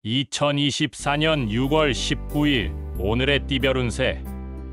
2024년 6월 19일 오늘의 띠별 운세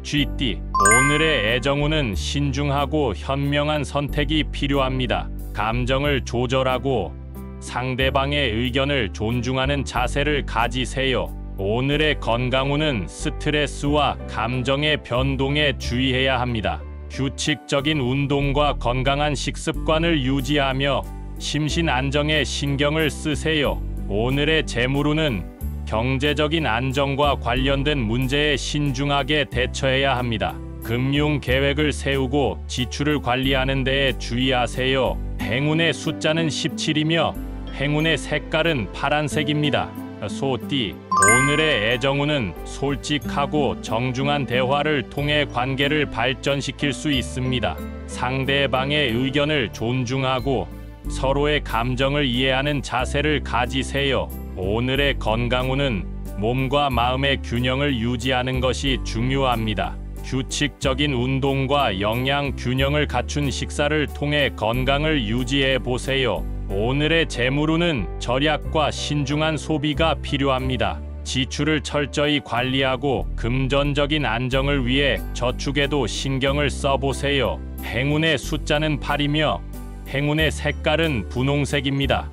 쥐띠. 오늘의 애정운은 신중하고 현명한 선택이 필요합니다. 감정을 조절하고 상대방의 의견을 존중하는 자세를 가지세요. 오늘의 건강운은 스트레스와 감정의 변동에 주의해야 합니다. 규칙적인 운동과 건강한 식습관을 유지하며 심신 안정에 신경을 쓰세요. 오늘의 재물운은 경제적인 안정과 관련된 문제에 신중하게 대처해야 합니다. 금융 계획을 세우고 지출을 관리하는 데에 주의하세요. 행운의 숫자는 17이며 행운의 색깔은 파란색입니다. 소띠. 오늘의 애정운은 솔직하고 정중한 대화를 통해 관계를 발전시킬 수 있습니다. 상대방의 의견을 존중하고 서로의 감정을 이해하는 자세를 가지세요. 오늘의 건강운은 몸과 마음의 균형을 유지하는 것이 중요합니다. 규칙적인 운동과 영양 균형을 갖춘 식사를 통해 건강을 유지해 보세요. 오늘의 재물운은 절약과 신중한 소비가 필요합니다. 지출을 철저히 관리하고 금전적인 안정을 위해 저축에도 신경을 써보세요. 행운의 숫자는 8이며 행운의 색깔은 분홍색입니다.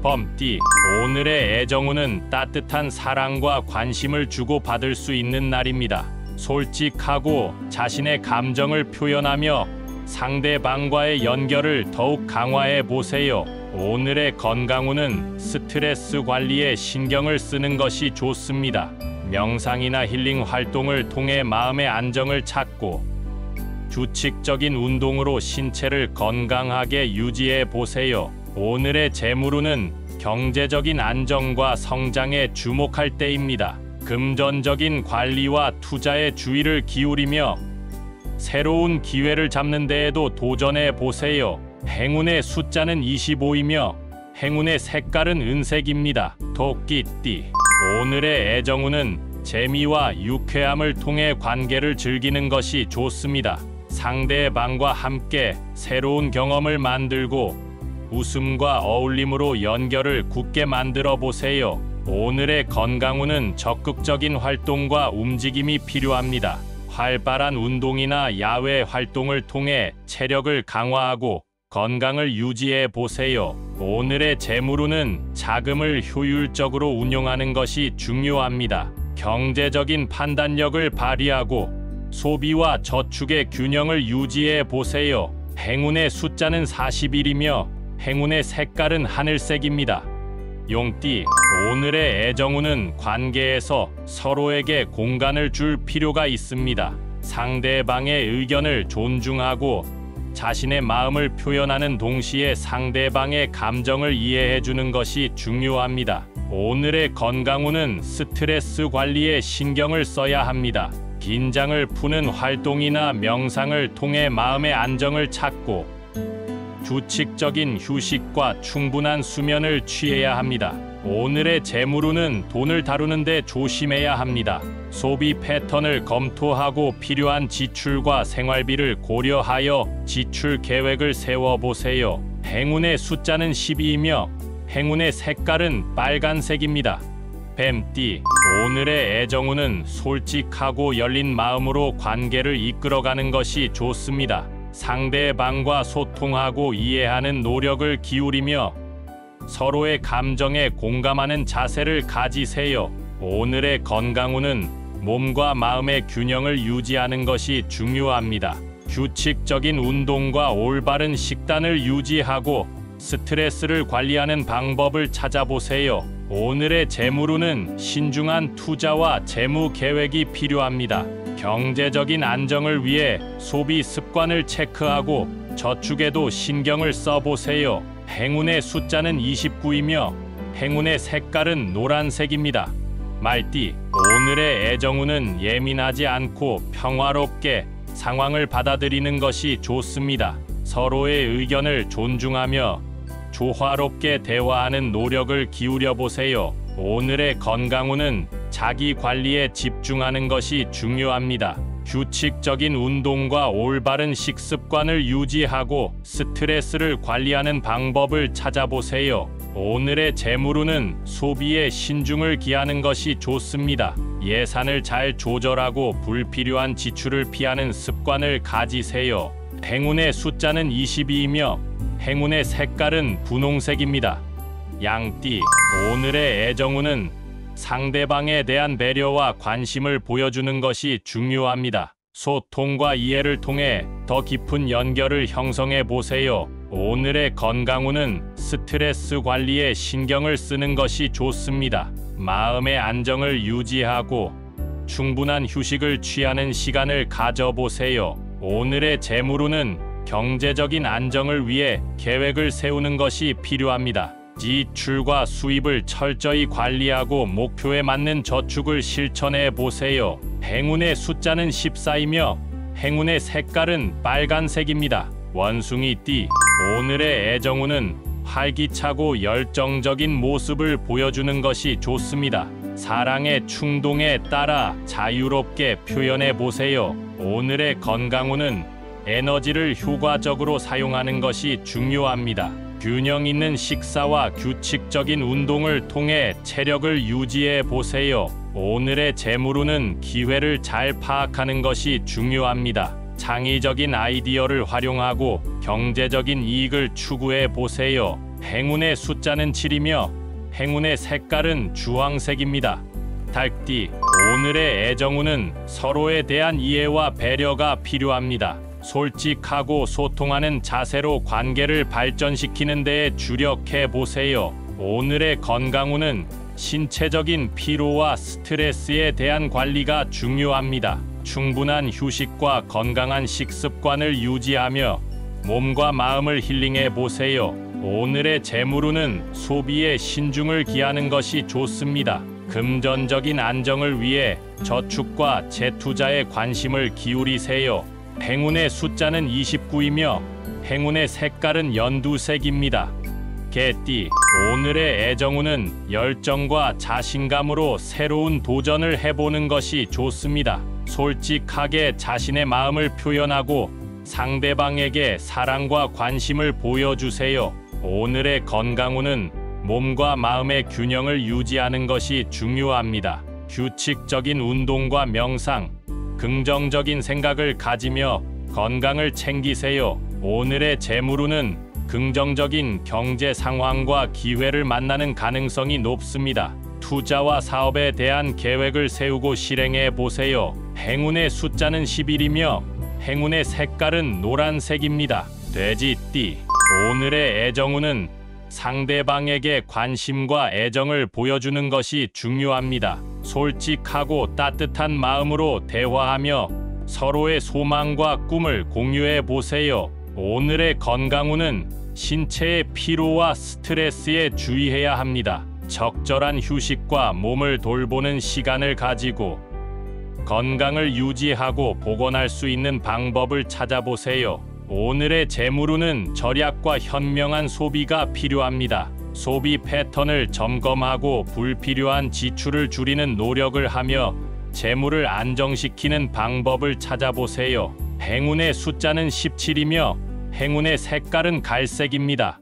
범띠. 오늘의 애정운은 따뜻한 사랑과 관심을 주고받을 수 있는 날입니다. 솔직하고 자신의 감정을 표현하며 상대방과의 연결을 더욱 강화해 보세요. 오늘의 건강운은 스트레스 관리에 신경을 쓰는 것이 좋습니다. 명상이나 힐링 활동을 통해 마음의 안정을 찾고 규칙적인 운동으로 신체를 건강하게 유지해 보세요. 오늘의 재물운은 경제적인 안정과 성장에 주목할 때입니다. 금전적인 관리와 투자에 주의를 기울이며 새로운 기회를 잡는 데에도 도전해 보세요. 행운의 숫자는 25이며 행운의 색깔은 은색입니다. 토끼띠. 오늘의 애정운은 재미와 유쾌함을 통해 관계를 즐기는 것이 좋습니다. 상대방과 함께 새로운 경험을 만들고 웃음과 어울림으로 연결을 굳게 만들어 보세요. 오늘의 건강운은 적극적인 활동과 움직임이 필요합니다. 활발한 운동이나 야외 활동을 통해 체력을 강화하고 건강을 유지해 보세요. 오늘의 재물운은 자금을 효율적으로 운용하는 것이 중요합니다. 경제적인 판단력을 발휘하고 소비와 저축의 균형을 유지해 보세요. 행운의 숫자는 41이며 행운의 색깔은 하늘색입니다. 용띠. 오늘의 애정운은 관계에서 서로에게 공간을 줄 필요가 있습니다. 상대방의 의견을 존중하고 자신의 마음을 표현하는 동시에 상대방의 감정을 이해해 주는 것이 중요합니다. 오늘의 건강운은 스트레스 관리에 신경을 써야 합니다. 긴장을 푸는 활동이나 명상을 통해 마음의 안정을 찾고 규칙적인 휴식과 충분한 수면을 취해야 합니다. 오늘의 재물운은 돈을 다루는데 조심해야 합니다. 소비 패턴을 검토하고 필요한 지출과 생활비를 고려하여 지출 계획을 세워보세요. 행운의 숫자는 12이며 행운의 색깔은 빨간색입니다. 뱀띠. 오늘의 애정운은 솔직하고 열린 마음으로 관계를 이끌어가는 것이 좋습니다. 상대방과 소통하고 이해하는 노력을 기울이며 서로의 감정에 공감하는 자세를 가지세요. 오늘의 건강운은 몸과 마음의 균형을 유지하는 것이 중요합니다. 규칙적인 운동과 올바른 식단을 유지하고 스트레스를 관리하는 방법을 찾아보세요. 오늘의 재물운은 신중한 투자와 재무 계획이 필요합니다. 경제적인 안정을 위해 소비 습관을 체크하고 저축에도 신경을 써보세요. 행운의 숫자는 29이며 행운의 색깔은 노란색입니다. 말띠. 오늘의 애정운은 예민하지 않고 평화롭게 상황을 받아들이는 것이 좋습니다. 서로의 의견을 존중하며 조화롭게 대화하는 노력을 기울여 보세요. 오늘의 건강운은 자기 관리에 집중하는 것이 중요합니다. 규칙적인 운동과 올바른 식습관을 유지하고 스트레스를 관리하는 방법을 찾아보세요. 오늘의 재물운은 소비에 신중을 기하는 것이 좋습니다. 예산을 잘 조절하고 불필요한 지출을 피하는 습관을 가지세요. 행운의 숫자는 22이며 행운의 색깔은 분홍색입니다. 양띠, 오늘의 애정운은 상대방에 대한 배려와 관심을 보여주는 것이 중요합니다. 소통과 이해를 통해 더 깊은 연결을 형성해 보세요. 오늘의 건강운은 스트레스 관리에 신경을 쓰는 것이 좋습니다. 마음의 안정을 유지하고 충분한 휴식을 취하는 시간을 가져보세요. 오늘의 재물운은 경제적인 안정을 위해 계획을 세우는 것이 필요합니다. 지출과 수입을 철저히 관리하고 목표에 맞는 저축을 실천해 보세요. 행운의 숫자는 14이며 행운의 색깔은 빨간색입니다. 원숭이띠, 오늘의 애정운은 활기차고 열정적인 모습을 보여주는 것이 좋습니다. 사랑의 충동에 따라 자유롭게 표현해 보세요. 오늘의 건강운은 에너지를 효과적으로 사용하는 것이 중요합니다. 균형 있는 식사와 규칙적인 운동을 통해 체력을 유지해 보세요. 오늘의 재물운은 기회를 잘 파악하는 것이 중요합니다. 창의적인 아이디어를 활용하고 경제적인 이익을 추구해 보세요. 행운의 숫자는 7이며 행운의 색깔은 주황색입니다. 닭띠, 오늘의 애정운은 서로에 대한 이해와 배려가 필요합니다. 솔직하고 소통하는 자세로 관계를 발전시키는 데에 주력해 보세요. 오늘의 건강운은 신체적인 피로와 스트레스에 대한 관리가 중요합니다. 충분한 휴식과 건강한 식습관을 유지하며 몸과 마음을 힐링해 보세요. 오늘의 재물운은 소비에 신중을 기하는 것이 좋습니다. 금전적인 안정을 위해 저축과 재투자에 관심을 기울이세요. 행운의 숫자는 29이며 행운의 색깔은 연두색입니다. 개띠, 오늘의 애정운은 열정과 자신감으로 새로운 도전을 해보는 것이 좋습니다. 솔직하게 자신의 마음을 표현하고 상대방에게 사랑과 관심을 보여주세요. 오늘의 건강운은 몸과 마음의 균형을 유지하는 것이 중요합니다. 규칙적인 운동과 명상, 긍정적인 생각을 가지며 건강을 챙기세요. 오늘의 재물운은 긍정적인 경제 상황과 기회를 만나는 가능성이 높습니다. 투자와 사업에 대한 계획을 세우고 실행해 보세요. 행운의 숫자는 11이며 행운의 색깔은 노란색입니다. 돼지띠, 오늘의 애정운은 상대방에게 관심과 애정을 보여주는 것이 중요합니다. 솔직하고 따뜻한 마음으로 대화하며 서로의 소망과 꿈을 공유해 보세요. 오늘의 건강운은 신체의 피로와 스트레스에 주의해야 합니다. 적절한 휴식과 몸을 돌보는 시간을 가지고 건강을 유지하고 복원할 수 있는 방법을 찾아보세요. 오늘의 재물운은 절약과 현명한 소비가 필요합니다. 소비 패턴을 점검하고 불필요한 지출을 줄이는 노력을 하며 재물을 안정시키는 방법을 찾아보세요. 행운의 숫자는 17이며 행운의 색깔은 갈색입니다.